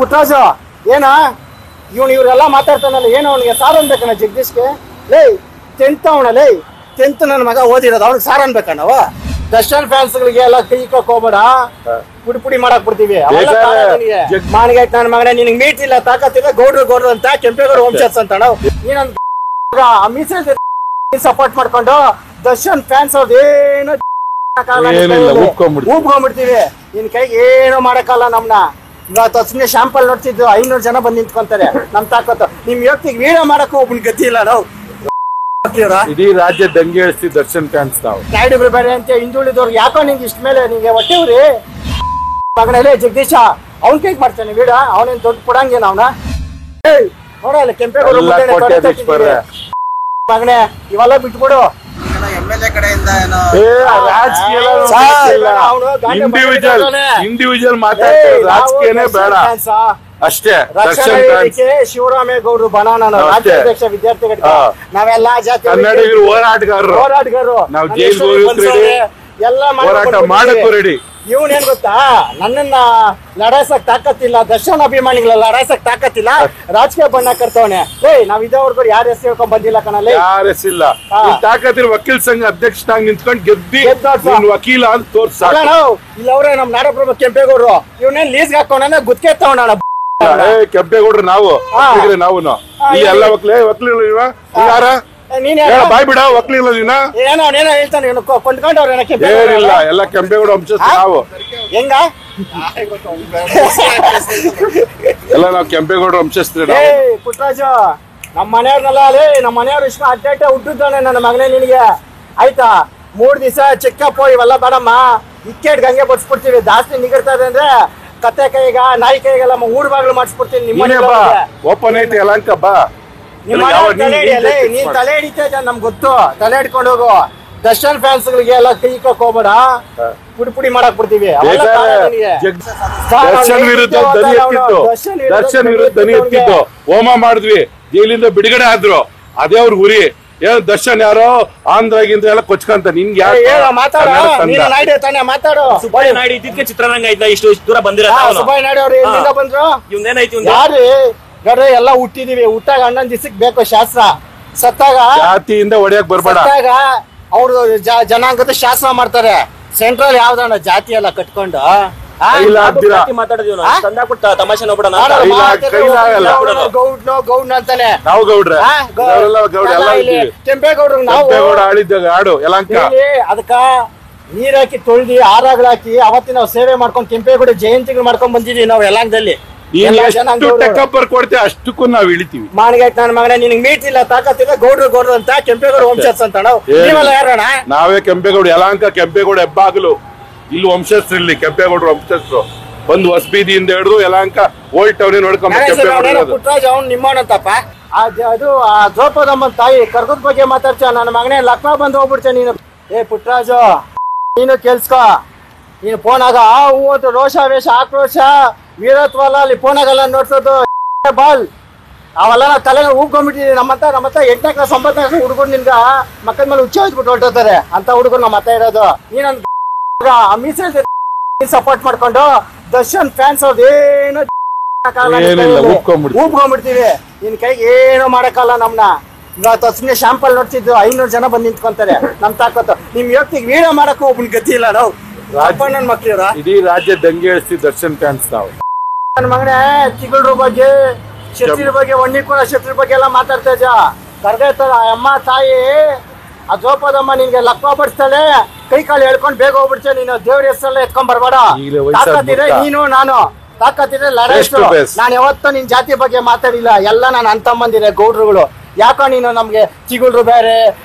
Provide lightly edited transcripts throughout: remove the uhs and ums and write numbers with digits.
ಪುಟ್ಟರಾಜು ಏನ ಇವರೆಲ್ಲ ಮಾತಾಡ್ತಾನಲ್ಲ ಏನು ಅವನಿಗೆ ಸಾರ್ ಅನ್ಬೇಕಣ್ಣ ಜಗದೀಶ್ಗೆ ಲೇ 10th ಅವನ ಲೇ 10th ನನ್ನ ಮಗ ಓದಿರೋದು ಅವ್ನಿಗೆ ಸಾರ್ ಅನ್ಬೇಕಣ್ಣವ ದರ್ಶನ್ ಫ್ಯಾನ್ಸ್ ಗಳಿಗೆ ಎಲ್ಲ ಕೈ ಹೋಗ್ಬೇಡ ಪುಡಿ ಮಾಡಕ್ ಬಿಡ್ತೀವಿ ಮಾನಿಗೆ ನನ್ನ ಮಗನೇ ನಿನಗೆ ಮೀಟ್ ಇಲ್ಲ ತಾಕತ್ತಿಲ್ಲ ಗೌಡ್ರು ಅಂತ ಕೆಂಪೇಗೌಡ ವಂಶಸ್ ಅಂತ ನೀನೊಂದು ಮೀಸಲ್ ಸಪೋರ್ಟ್ ಮಾಡ್ಕೊಂಡು ದರ್ಶನ್ ಫ್ಯಾನ್ಸ್ ಅವ್ರದ್ದೇನು ಊಬ್ಕೊಂಡ್ಬಿಡ್ತೀವಿ ನಿನ್ ಕೈಗೆ ಏನು ಮಾಡಕ್ಕಲ್ಲ ನಮ್ನ ಇವತ್ತು ಸುಮ್ಮನೆ ಶಾಂಪಲ್ ನೋಡ್ತಿದ್ದು 500 ಜನ ಬಂದು ನಿಂತ್ಕೊಂತಾರೆ ನಮ್ ತಾಕತ್ತು ನಿಮ್ ಯೋಗ್ತಿಗೆ ವೀಡಿಯೋ ಮಾಡಕ್ಕೂ ಒಬ್ಬನ ಗತಿ ಇಲ್ಲ ನಾವು ಇಡೀ ರಾಜ್ಯ ದಂಗೆ ಹೇಳ್ತೀವಿ ದರ್ಶನ್ ಫ್ಯಾನ್ಸ್ ನಾವು ನಾಯ್ಡು ಬೇರೆ ಅಂತ ಹಿಂದುಳಿದವ್ರಿಗೆ ಯಾಕೋ ನಿಂಗೆ ಇಷ್ಟ ಮೇಲೆ ನಿಂಗೆ ಹೊಟ್ಟೆವ್ರಿ ಮಗನಲ್ಲೇ ಜಗದೀಶ ಅವ್ನ ಕೈಗೆ ಮಾಡ್ತಾನೆ ವೀಡಿಯೋ ಅವನೇನ್ ದೊಡ್ಡ ಕೊಡಂಗೇನ ಅವನ ನೋಡಲ್ಲ ಕೆಂಪೇಗೌಡ ಮಗನೇ ಇವೆಲ್ಲ ಬಿಟ್ಬಿಡು ಇಂಡಿವಿಜುವಲ್ ಮಾತಾಡ್ತಾರೆ ರಾಜಕೀಯನೇ ಬೇಡ ಅಷ್ಟೇ ಶಿವರಾಮೇಗೌಡರು ಬನಾನ ರಾಜ್ಯಾಧ್ಯಕ್ಷ ವಿದ್ಯಾರ್ಥಿಗಳಿಗೆ ನಾವೆಲ್ಲ ಜಾತಿ ಕನ್ನಡಿಗರು ಹೋರಾಟಗಾರರು ನಾವು ಜೈಲ್ಗೆ ಹೋಗಿ ಎಲ್ಲ ಹೋರಾಟ ಮಾಡಕ್ಕೂ ರೆಡಿ ಇವನೇನ್ ಗೊತ್ತಾ ನನ್ನನ್ನ ಲಡಾಯಿಸಕ್ ತಾಕತ್ತಿಲ್ಲ ದರ್ಶನ್ ಅಭಿಮಾನಿಗಳ ಲಡಾಯಿಸಕ್ ತಾಕತ್ತಿಲ್ಲ ರಾಜಕೀಯ ಬಣ್ಣ ಕರ್ತವನೆ ನಾವ್ ಇದೇವರೆಗೂ ಯಾರ ಹೆಸರು ಹೇಳ್ಕೊಂಡ್ ಬಂದಿಲ್ಲ ಕಣಲ್ಲ ಯಾರ ಹೆಸರಿಲ್ಲ ತಾಕತ್ತಿರ ವಕೀಲ ಸಂಘ ಅಧ್ಯಕ್ಷನಾಗಿ ನಿಂತ್ಕೊಂಡು ಗೆದ್ದಿ ವಕೀಲ ಅಂತ ತೋರ್ಸ ಇಲ್ಲ ಅವ್ರೆ ನಮ್ ನಾಡಪ್ರಭು ಕೆಂಪೇಗೌಡರು ಇವನೇನ್ ಲೀಸ್ಗೆ ಹಾಕೋಣ ಗುತ್ತಿಗೆ ತಗೋಣ ಕೆಂಪೇಗೌಡ್ರು ನಾವು ಎಲ್ಲ ವಕೀಲರು ಯಾರ ಬಾಯ್ ಬಿಡ ವಕೀಲ ಏನೋ ಹೇಳ್ತಾನೆ ಕೊಂಡ್ಕೊಂಡವ್ರ ಏನಿಲ್ಲ ಎಲ್ಲ ಕೆಂಪೇಗೌಡ ವಂಶಸ್ಥ ನಾವು ಹೆಂಗ ಎಲ್ಲ ನಾವು ಕೆಂಪೇಗೌಡ ವಂಶಸ್ಥ ಪುಟ್ಟರಾಜು ನಮ್ಮ ಮನೆಯವ್ರನ್ನೆಲ್ಲ ಅಲೇ ನಮ್ಮ ಮನೆಯವ್ರು ಇಷ್ಟ ಅಡ್ಡಾಟ ಹುಟ್ಟಿದ್ದಾನೆ ನನ್ನ ಮಗನೇ ನಿನಗೆ ಆಯ್ತಾ 3 ದಿವಸ ಚೆಕಪ್ ಇವೆಲ್ಲ ಬೇಡಮ್ಮ ಇಕ್ಕೇಟ್ ಗಂಗೆ ಬಡ್ಸ್ಬಿಡ್ತೀವಿ ಜಾಸ್ತಿ ನಿಗಿರ್ತಾ ಇದೆ ಅಂದ್ರೆ ಕತ್ತೆ ಕೈಗ ನಾಯಿ ಕೈಗೆಲ್ಲ ಊರ್ ಬಾಗ್ಲು ಮಾಡಿಸ್ಬಿಡ್ತೀನಿ ನಿಮ್ಮ ಓಪನ್ ಐತಿ ಯಲಹಂಕ ಬಾ ನೀನ್ ತಲೆ ಹಿಡಿತಾ ಇದ್ದ ನಮ್ಗೆ ಗೊತ್ತು ತಲೆ ಹಿಡ್ಕೊಂಡು ಹೋಗು ದರ್ಶನ್ ಫ್ಯಾನ್ಸ್ ಗಳಿಗೆ ಎಲ್ಲ ಕೈ ಹೋಗ್ಬೇಡ ಪುಡಿ ಮಾಡಕ್ ಬಿಡ್ತೀವಿ ದರ್ಶನ್ ವಿರುದ್ಧ ದನಿ ಎತ್ತಿತ್ತು ಹೋಮ ಮಾಡಿದ್ವಿ ಜೈಲಿಂದ ಬಿಡುಗಡೆ ಆದ್ರು ಅದೇ ಅವ್ರ ಗುರಿ ಏನ್ ದರ್ಶನ್ ಯಾರೋ ಆಂಧ್ರಗಿಂದ ಎಲ್ಲ ಕೊಚ್ಕಂತ ನಿನ್ಗೆ ಮಾತಾಡೋ ಸುಬ್ಬಯ್ಯ ನಾಯ್ಡು ಇದಕ್ಕೆ ಚಿತ್ರರಂಗ ಐತ ಇಷ್ಟು ದೂರ ಬಂದಿರ ಸುಬ್ಬಯ್ಯ ನಾಯ್ಡು ಅವ್ರು ಎಲ್ಲಿಂದ ಬಂದ್ರು ಯಾರು ಗಡ್ರೆ ಎಲ್ಲ ಹುಟ್ಟಿದೀವಿ ಹುಟ್ಟಾಗ 11 ದಿವಸಕ್ಕೆ ಬೇಕು ಶಾಸ್ತ್ರ ಸತ್ತಾಗ ಜಾತಿಯಿಂದ ಹೊಡೆಯಕ್ ಬರ್ಬೇಡ ಅವ್ರು ಜನಾಂಗದ ಶಾಸನ ಮಾಡ್ತಾರೆ ಸೆಂಟ್ರಲ್ ಯಾವ್ದಣ್ಣ ಜಾತಿ ಎಲ್ಲ ಕಟ್ಕೊಂಡು ತಮಾಷೆ ನೋಡ್ಬಿಡೋಣ ಗೌಡ್ನ ಅಂತಾನೆ ನಾವು ಗೌಡ್ರ ಕೆಂಪೇಗೌಡ್ರು ನಾವು ಆಳಿದ್ದಾಗ ಆಡು ಯಲಹಂಕ ಅದಕ್ಕ ನೀರ್ ಹಾಕಿ ತೊಳ್ದಿ ಹಾರಾಗ್ಲಾಕಿ ಅವತ್ತಿ ನಾವು ಸೇವೆ ಮಾಡ್ಕೊಂಡ್ ಕೆಂಪೇಗೌಡ ಜಯಂತಿಗಳು ಮಾಡ್ಕೊಂಡ್ ಬಂದಿದೀವಿ ನಾವು ಯಲಹಂಕದಲ್ಲಿ ಕೊಡ್ತೇವೆ ಅಷ್ಟಕ್ಕೂ ನಾವ್ ಇಳಿತೀವಿ ಮಾನಿಗೈಟ್ ನನ್ನ ಮಗನೇ ನಿನಗೆ ಮೀಟ್ ಇಲ್ಲ ತಾಕತ್ತಿಲ್ಲ ಗೌಡ್ರು ಅಂತ ಕೆಂಪೇಗೌಡ ವಂಶಸ್ ಅಂತ ನೀವೆಲ್ಲ ಯಾರಣ್ಣ ನಾವೇ ಕೆಂಪೇಗೌಡ ಯಲಹಂಕ ಕೆಂಪೇಗೌಡ ಹೆಬ್ಬಾಗಲು ಇಲ್ಲಿ ವಂಶಸ್ಥರು ಇಲ್ಲಿ ಕೆಂಪೇಗೌಡರು ವಂಶಸ್ಥರು ಬಂದು ಹೊಸಬೀದಿಯಿಂದ ಹಿಡಿದು ಯಲಹಂಕ ಓಲ್ಡ್ ಟೌನ್ ನೋಡ್ಕೊಂಡ್ ಪುಟ್ಟರಾಜ್ ಅವ್ನು ನಿಮ್ಮವನಂತಪ್ಪ ಅದು ಆ ದ್ರೌಪದಮ್ಮನ ತಾಯಿ ಕರ್ಗದ ಬಗ್ಗೆ ಮಾತಾಡ್ತ ನನ್ನ ಮಗನೇ ಲಕ್ನೋ ಬಂದು ಹೋಗ್ಬಿಡ್ತೇನೆ ನೀನು ಪುಟ್ಟರಾಜು ನೀನು ಕೆಲ್ಸ್ಕೊ ನೀನು ಫೋನ್ ಆಗ ಹೂ ಅಂತ ರೋಷ ವೇಷ ಆಕ್ರೋಶ ವೀರತ್ವಲ್ಲ ಅಲ್ಲಿ ಫೋನಾಗೆಲ್ಲ ನೋಡ್ಸೋದು ಬಾಲ್ ಅವೆಲ್ಲ ನಾವು ತಲೆ ಹೂಕೊಂಡ್ಬಿಟ್ಟಿದೀವಿ ನಮ್ಮತ್ತ 8ನೇ ಕ್ಲಾಸ್ 9ನೇ ಕ್ಲಾಸ್ ಹುಡುಗರು ನಿನ್ಗ ಮಕ್ಕಳ ಮೇಲೆ ಹುಚ್ಚ ಹೋಗ್ಬಿಟ್ಟು ಹೊರಟೋತಾರೆ ಅಂತ ಹುಡುಗರು ನಮ್ಮ ಹತ್ತ ಇರೋದು ನೀನೊಂದು ಮೀಸಲ್ ಸಪೋರ್ಟ್ ಮಾಡ್ಕೊಂಡು ದರ್ಶನ್ ಫ್ಯಾನ್ಸ್ ಅವ್ರದ್ದೇನು ಊಬ್ಕೊಂಡ್ಬಿಡ್ತೀವಿ ನಿನ್ ಕೈಗೆ ಏನು ಮಾಡಕ್ಕಲ್ಲ ನಮ್ನ ಇವತ್ತು ಸುಮ್ಮನೆ ಶಾಂಪಲ್ ನೋಡ್ತಿದ್ದು 500 ಜನ ಬಂದು ನಿಂತ್ಕೊಂತಾರೆ ನಮ್ ತಾಕತ್ತು ನಿಮ್ ಯೋಗ್ತಿಗೆ ವೀಡಿಯೋ ಮಾಡಕ್ಕೂ ಒಬ್ಬನ ಗತಿ ಇಲ್ಲ ನಾವು ನನ್ ಮಕ್ಳಿರ ಇಡೀ ರಾಜ್ಯ ದಂಗೆ ಹೇಳ್ತೀವಿ ದರ್ಶನ್ ಫ್ಯಾನ್ಸ್ ನಾವು ನನ್ನ ಮಗನೇ ಚಿಗುಳ್ರ ಬಗ್ಗೆ ಶತ್ರುರ ಬಗ್ಗೆ ಒಣ್ಣಿಕುಳ ಶತ್ರುರ ಬಗ್ಗೆ ಎಲ್ಲ ಮಾತಾಡ್ತಾ ಇದ್ದ ಕರ್ಗೈತಾರ ಅಮ್ಮ ತಾಯಿ ಆ ದ್ರೌಪದಮ್ಮ ನಿನ್ಗೆ ಲಕ್ವ ಬಡಿಸ್ತಾಳೆ ಕೈ ಕಾಲು ಹೇಳ್ಕೊಂಡು ಬೇಗ ಹೋಗ್ಬಿಡ್ತೇನೆ ನೀನು ದೇವ್ರ ಹೆಸರೆಲ್ಲ ಎತ್ಕೊಂಡ್ ಬರ್ಬೇಡ ತಾಕತ್ತಿದ್ರೆ ನೀನು ನಾನು ತಾಕತ್ತಿದ್ರೆ ಲಡಾಯಿಸು ನಾನು ಯಾವತ್ತೂ ನಿನ್ ಜಾತಿ ಬಗ್ಗೆ ಮಾತಾಡಿಲ್ಲ ಎಲ್ಲ ನಾನು ಅಂತಮ್ಮಂದಿರೆ ಗೌಡ್ರುಗಳು ಯಾಕೋ ನೀನು ನಮ್ಗೆ ಚಿಗುಳ್ರು ಬೇರೆ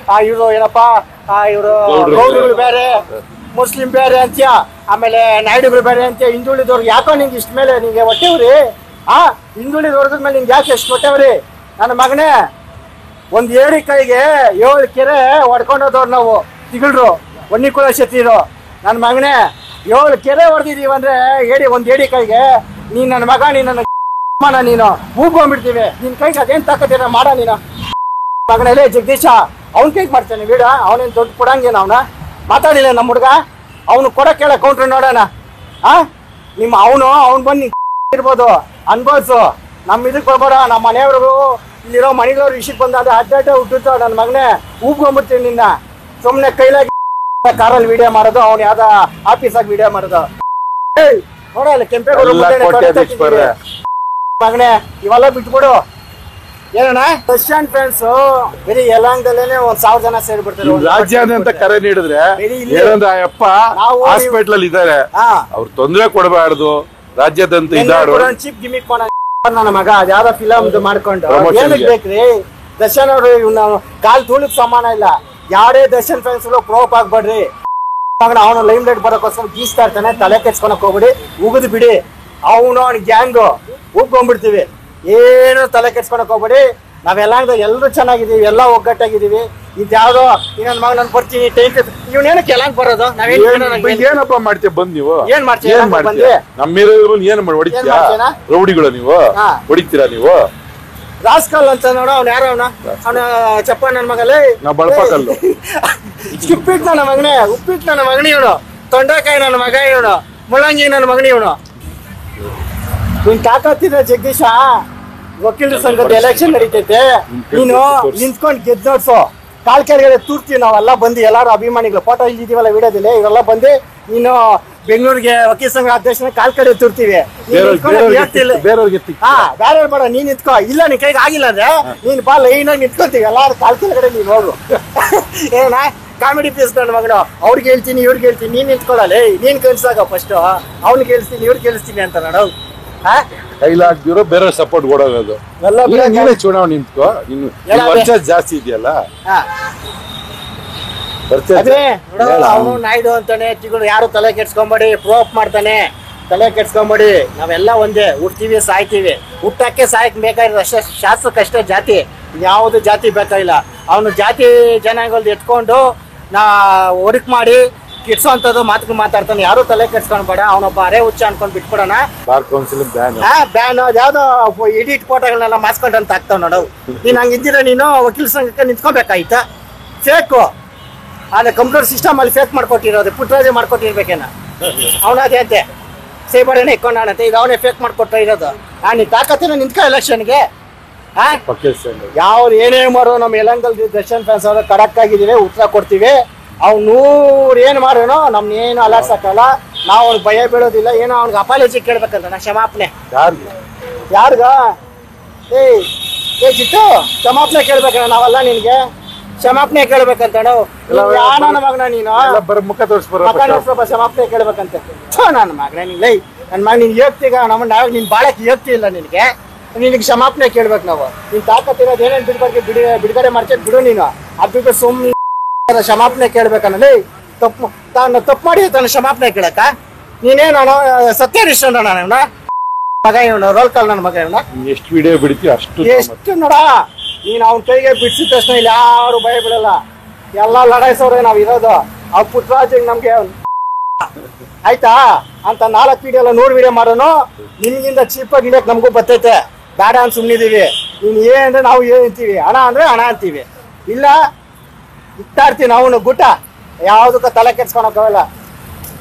ಇವ್ರು ಏನಪ್ಪಾ ಇವ್ರು ಗೌಡ್ರುಗಳು ಬೇರೆ ಮುಸ್ಲಿಂ ಬೇರೆ ಅಂತ್ಯ ಆಮೇಲೆ ನಾಯ್ಡುಗಳು ಬೇರೆ ಅಂತ್ಯ ಹಿಂದುಳಿದವ್ರಿಗೆ ಯಾಕೋ ನಿಂಗೆ ಇಷ್ಟ ಮೇಲೆ ನಿಂಗೆ ಹೊಟ್ಟೆವ್ರಿ ಹಿಂದುಳಿದ ವರ್ಗದ ಮೇಲೆ ನಿಂಗೆ ಯಾಕೆ ಎಷ್ಟು ಹೊಟ್ಟೆವ್ರಿ ನನ್ನ ಮಗನೇ ಒಂದ್ ಏಡಿ ಕೈಗೆ 7 ಕೆರೆ ಹೊಡ್ಕೊಂಡೋದವ್ರು ನಾವು ತಿಗಳ್ರು ಒಣ್ಣಿಕುಳ ಶತ್ರಿರು ನನ್ನ ಮಗನೇ 7 ಕೆರೆ ಹೊಡೆದಿದೀವಿ ಅಂದ್ರೆ ಒಂದ್ ಏಡಿ ಕೈಗೆ ನೀನ್ ನನ್ನ ಮಗ ನೀನು ಹೂಗ್ಕೊಂಡ್ಬಿಡ್ತೀವಿ ನಿನ್ ಕೈಗೆ ಅದೇನ್ ತಾಕತ್ತಿರ ಮಾಡ ನೀನು ಮಗನಲ್ಲೇ ಜಗದೀಶ ಅವ್ನ ಕೈಗೆ ಮಾಡ್ತಾನೆ ವೀಡ ಅವನೇನ್ ದೊಡ್ಡ ಕೊಡಂಗೇನ ಅವನ ಮಾತಾಡಿಲ್ಲ ನಮ್ಮ ಹುಡುಗ ಅವನು ಕೊಡಕ್ಕೆ ಹೇಳ ಕೌಂಟ್ರ್ ನೋಡೋಣ ನಿಮ್ಮ ಅವನು ಬಂದು ಇರ್ಬೋದು ಅನ್ಬೋಸು ನಮ್ ಇದಕ್ ಬರ್ಬೇಡ. ನಮ್ಮ ಮನೆಯವ್ರಿಗೂ ಇಲ್ಲಿರೋ ಮನೆಗಳವ್ರು ವಿಷಯಕ್ಕೆ ಬಂದಾಗ ಅಡ್ಡಾಟ ಹುಟ್ಟುತ್ತೋ ನನ್ನ ಮಗನೇ ಊಬ್ಕೊಂಡ್ಬಿಡ್ತೀನಿ ನಿನ್ನ. ಸುಮ್ನೆ ಕೈಲಾಗಿ ಕಾರಲ್ಲಿ ವಿಡಿಯೋ ಮಾಡೋದು, ಅವ್ನು ಯಾವ್ದ ಆಫೀಸಾಗಿ ವಿಡಿಯೋ ಮಾಡೋದು. ನೋಡಲ್ಲ ಕೆಂಪೇಗೌಡ ಮಗನೇ ಇವೆಲ್ಲ ಬಿಟ್ಬಿಡು. ಏನಣ್ಣ ದರ್ಶನ್ ಫ್ರೆಂಡ್ಸ್ ಬರೀ ಯಲಹಂಕದಲ್ಲೇನೆ 1,000 ಜನ ಸೇರ್ಬಿಡ್ತಾರೆ. ರಾಜ್ಯಾದ್ಯಂತ ಕರೆ ನೀಡಿದ್ರೆ ಏನಂದ್ರೆ ಅಪ್ಪ ಹಾಸ್ಪಿಟಲ್ ಅಲ್ಲಿ ಇದಾರೆ, ಅವ್ರು ತೊಂದ್ರೆ ಕೊಡಬಾರ್ದು, ರಾಜ್ಯಾದ್ಯಂತ ಇದಾಡು ಚಿಪ್ ಗಿಮಿಕ್ ನನ್ನ ಮಗ ಅದ್ಯಾವ್ದೋ ಫಿಲಮ್ ಮಾಡ್ಕೊಂಡು ಏನಕ್ಕೆ ಬೇಕ್ರಿ? ದರ್ಶನ್ ಅವರು ಇವ್ನ ಕಾಲ್ ತೂಳಕ್ ಸಮಾನ ಇಲ್ಲ. ಯಾರೇ ದರ್ಶನ್ ಫ್ರೆಂಡ್ಸ್ ಪ್ರೋಪ್ ಆಗ್ಬೇಡ್ರಿ. ಅವನು ಲೈಮ್ ಲೈಟ್ ಬರೋಕೋಸ್ಕರ ಗೀಸ್ತಾ ಇರ್ತಾನೆ, ತಲೆ ಕೆಡ್ಸ್ಕೊಳಕ್ ಹೋಗ್ಬಿಡಿ, ಉಗಿದ್ ಬಿಡಿ. ಅವನು ಅವ್ನ ಗ್ಯಾಂಗು ಉಗ್ಕೊಂಡ್ಬಿಡ್ತೀವಿ. ಏನು ತಲೆ ಕೆಡ್ಸ್ಕೊಳಕ್ ಹೋಗ್ಬೇಡಿ. ನಾವೆಲ್ಲ ಎಲ್ಲರೂ ಚೆನ್ನಾಗಿದೀವಿ, ಎಲ್ಲ ಒಗ್ಗಟ್ಟಾಗಿದೀವಿ. ಇದ್ಯಾವ್ದೋ ಇನ್ನೊಂದ್ ಮಗ ನಾನು ಬರ್ತೀನಿ ಇವನೇನಕ್ಕೆ ಎಲ್ಲ ಬರೋದು? ಏನಪ್ಪ ಮಾಡ್ತೀವಿ ಬಂದ್ ನೀವು? ಏನ್ ಮಾಡ್ತೀವಿ? ನಮ್ಮ ಏನ್ ಮಾಡಿ ಹೊಡಿತೀರಾ? ರೌಡಿಗಳು ನೀವು ಹೊಡಿತೀರಾ ನೀವು? ರಾಸ್ಕಲ್ ಅಂತ ನೋಡ ಅವ್ನು ಯಾರೋ ಅವನ ಚಪ್ಪ ನನ್ನ ಮಗಲೇ ನಾ ಬಳಪಕಲ್ಲು ಉಪ್ಪಿಟ್ಟು ನನ್ನ ಮಗನೇ, ಉಪ್ಪಿಟ್ಟು ನನ್ನ ಮಗನಿ ಇವನು, ತೊಂಡೆಕಾಯಿ ನನ್ನ ಮಗ ಇವನು, ಮುಳ್ಳಂಗಿ ನನ್ನ ಮಗನಿ ಇವನು. ನೀನ್ ತಾಕತ್ತಿದ್ರೆ ಜಗದೀಶ, ವಕೀಲರ ಸಂಘದ ಎಲೆಕ್ಷನ್ ನಡೀತೈತೆ, ನೀನು ನಿಂತ್ಕೊಂಡು ಗೆದ್ದು ನೋಡ್ಸು. ಕಾಲ್ ಕೆಳಗಡೆ ತೂರ್ತೀವಿ ನಾವೆಲ್ಲ ಬಂದು, ಎಲ್ಲಾರು ಅಭಿಮಾನಿಗಳು ಫೋಟೋ ಇಲ್ಲಿದೀವಲ್ಲ ವಿಡಿಯೋದಲ್ಲಿ, ಇವೆಲ್ಲ ಬಂದು ನೀನು ಬೆಂಗಳೂರಿಗೆ ವಕೀಲ ಸಂಘ ಅಧ್ಯಕ್ಷನ ಕಾಲ್ ಕಡೆ ತೂರ್ತೀವಿ. ಬೇರೆ ಬೇಡ, ನೀನ್ ನಿಂತ್ಕೋ. ಇಲ್ಲ ನಿನ್ ಕೈಗೆ ಆಗಿಲ್ಲ ಅಂದ್ರೆ ನೀನ್ ಬಾ ಲೈನಾಗಿ ನಿಂತ್ಕೊಂತೀವಿ, ಎಲ್ಲಾರು ಕಾಲ್ ಕೆಳಗಡೆ ನೀನ್ ಹೋಗು. ಏನ ಕಾಮಿಡಿ ಪೀಸ್ ನನ್ನ ಮಗನು, ಅವ್ರಿಗೆ ಹೇಳ್ತೀನಿ ಇವ್ರಿಗೆ ಹೇಳ್ತೀನಿ, ನೀನ್ ನಿಂತ್ಕೊಳ್ಳಲ್ಲ. ನೀನ್ ಕನ್ಸಾಗ ಫಸ್ಟ್ ಅವ್ನಿಗೆ ಕೇಳಿಸ್ತೀನಿ ಇವ್ರಿಗೆ ಕೇಳಿಸ್ತೀನಿ ಅಂತ ನೋಡು. ಕೈಲಾಗ್ದಿರೋ ಬೇರೆ ಸಪೋರ್ಟ್ ಕೊಡೋದು ಎಲ್ಲ ಚುನಾವಣೆ ನಿಂತ್ಕೋ. ವರ್ಷ ಜಾಸ್ತಿ ಇದೆಯಲ್ಲ, ಅದೇ ಅವನು ನಾಯ್ಡು ಅಂತಾನೆ. ಯಾರು ತಲೆ ಕೆಡ್ಸ್ಕೊಂಬೇಡಿ, ಪ್ರೋಪ್ ಮಾಡ್ತಾನೆ, ತಲೆ ಕೆಡ್ಸ್ಕೊಂಬೇಡಿ. ನಾವೆಲ್ಲ ಒಂದೇ, ಹುಟ್ತೀವಿ ಸಾಯ್ತೀವಿ. ಹುಟ್ಟಕ್ಕೆ ಸಾಯಕ್ ಬೇಕಾಗಿರೋ ಅಷ್ಟೇ ಶಾಸ್ತ್ರಕ್ಕಷ್ಟೇ ಜಾತಿ, ಯಾವುದು ಜಾತಿ ಬೇಕಾಗಿಲ್ಲ. ಅವನು ಜಾತಿ ಜನಾಂಗಲ್ದು ಎತ್ಕೊಂಡು ಒಡಕ್ ಮಾಡಿ ಕಿಡ್ಸೋಂಥದ್ದು ಮಾತುಗಳು ಮಾತಾಡ್ತಾನೆ. ಯಾರು ತಲೆ ಕೆಡ್ಸ್ಕೊಂಡ್ಬೇಡ. ಅವನೊಬ್ಬ ಅರೆ ಹುಚ್ಚ ಅನ್ಕೊಂಡ್ ಬಿಟ್ಬಿಡೋಣ. ಬ್ಯಾನ್ ಯಾವ್ದೋ ಎಡಿಟ್ ಫೋಟೋಗಳನ್ನೆಲ್ಲ ಮಾಸ್ಕೊಂಡು ಅಂತ ಆಗ್ತಾವ ನೋಡು. ನೀನ್ ಹಂಗಿದ್ದೀರ ನೀನು ವಕೀಲ ಸಂಘಕ್ಕೆ ನಿಂತ್ಕೋಬೇಕಾಯ್ತಾ? ಫೇಕು ಅದೇ ಕಂಪ್ಯೂಟರ್ ಸಿಸ್ಟಮ್ ಅಲ್ಲಿ ಫೇಕ್ ಮಾಡ್ಕೊಟ್ಟಿರೋದು, ಪುಟ್ರಾಜೆ ಮಾಡ್ಕೊಟ್ಟಿರ್ಬೇಕೇನ ಅವನದೇ ಅಂತೆ. ಸೇಬಾಡೇನೆ ಇಕ್ಕೊಂಡಾನಂತೆ, ಈಗ ಅವನೇ ಫೇಕ್ ಮಾಡ್ಕೊಡ್ತಾ ಇರೋದು. ನೀ ತಾಕತ್ತಿನ ನಿಂತ್ಕೊ ಎಲೆಕ್ಷನ್ಗೆ. ಯಾವ್ದು ಏನೇ ಮಾಡೋ ನಮ್ಮ ಯಲಹಂಕಲ್ ದರ್ಶನ್ ಫ್ಯಾನ್ಸ್ ಅವ್ರ ಕಡಕ್ ಆಗಿದೀವಿ, ಉತ್ತರ ಕೊಡ್ತೀವಿ. ಅವ್ನು 100 ಏನ್ ಮಾಡೋನು ನಮ್ನೇನು ಅಲಾಡ್ಸಕ್ಕಲ್ಲ. ನಾವು ಅವ್ನಿಗೆ ಭಯ ಬೀಳೋದಿಲ್ಲ. ಏನೋ ಅವ್ನಿಗೆ ಅಪಾಲಜಿ ಕೇಳ್ಬೇಕಂತ ನಾ ಕ್ಷಮಾಪಣೆ. ಯಾರ್ಗ ಏ ಜಿಟ್ಟು ಕ್ಷಮಾಪಣೆ ಕೇಳ್ಬೇಕಣ್ಣ ನಾವಲ್ಲ, ನಿನ್ಗೆ ಕ್ಷಮಾಪಣೆ ಕೇಳ್ಬೇಕಂತ ನನ್ನ ಮಗನ ನೀನು ಮುಖ ತೋರಿಸ್ಬ ಕ್ಷಮಾಪಣೆ ಕೇಳ್ಬೇಕಂತ ನನ್ನ ಮಗನ ನೀನ್ ಲೈ ನನ್ನ ಮಗ ನೀನ್ ಯೋಗ್ತಿಗ ನಮ್ಮ ನಾವ್ ನಿನ್ ಬಾಳಕ್ ಯೋಗ್ತಿ ಇಲ್ಲ ನಿನ್ಗೆ. ನಿನಗೆ ಕ್ಷಮಾಪಣೆ ಕೇಳ್ಬೇಕು ನಾವು. ನೀನ್ ತಾಕತ್ತಿರೋದು ಏನೇನ್ ಬಿಡುಗಡೆ ಮಾಡ್ಕೊಂಡು ಬಿಡು ನೀನು. ಅದ್ ಬಿಟ್ಟು ಸುಮ್ಮನೆ ಕ್ಷಮಾಪಣೆ ಕೇಳ್ಬೇಕನ್ನಲಿ. ತಪ್ಪು ಮಾಡಿ ತನ್ನ ಕ್ಷಮಾಪಣೆ ಕೇಳಕ್ಕ ನೀನೇನು ಸತ್ಯನಿಷ್ಠ ನನ್ನ ಮಗ ಇವನು, ರೋಲ್ ಕಾಲ್ ನನ್ನ ಮಗ ಇವನ. ಎಷ್ಟು ವಿಡಿಯೋ ಬಿಡ್ತೀವಿ ಅಷ್ಟು ಎಷ್ಟು ನೋಡ. ನೀನ್ ಅವ್ನ ಕೈಗೆ ಬಿಡ್ಸಿದ ತಕ್ಷಣ ಇಲ್ಲಿ ಯಾರು ಭಯ ಬಿಡಲ್ಲ, ಎಲ್ಲಾ ಲಡಾಯಿಸೋರೆ ನಾವ್ ಇರೋದು. ಅವ್ ಪುಟ್ರಾಜ್ ನಮ್ಗೆ ಆಯ್ತಾ ಅಂತ 4 ವಿಡಿಯೋ ಎಲ್ಲ 100 ವಿಡಿಯೋ ಮಾಡೋನು. ನಿಮ್ಗಿಂತ ಚೀಪಾಗಿ ಇಳಿಯಕ್ ನಮಗೂ ಬರ್ತೈತೆ. ಬೇಡ ಅಂತ ಸುಮ್ಮನಿದೀವಿ. ನೀನ್ ಏನಂದ್ರೆ ನಾವು ಏನ್ ಅಂತೀವಿ, ಹಣ ಅಂದ್ರೆ ಹಣ ಅಂತೀವಿ. ಇಲ್ಲ ಇರ್ತೀವಿ ನಾವು ಗುಟ್ಟ, ಯಾವ್ದಕ್ಕ ತಲೆ ಕೆಡ್ಸ್ಕೊಳಕ್ ಆಗಲ್ಲ.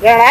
ಏನ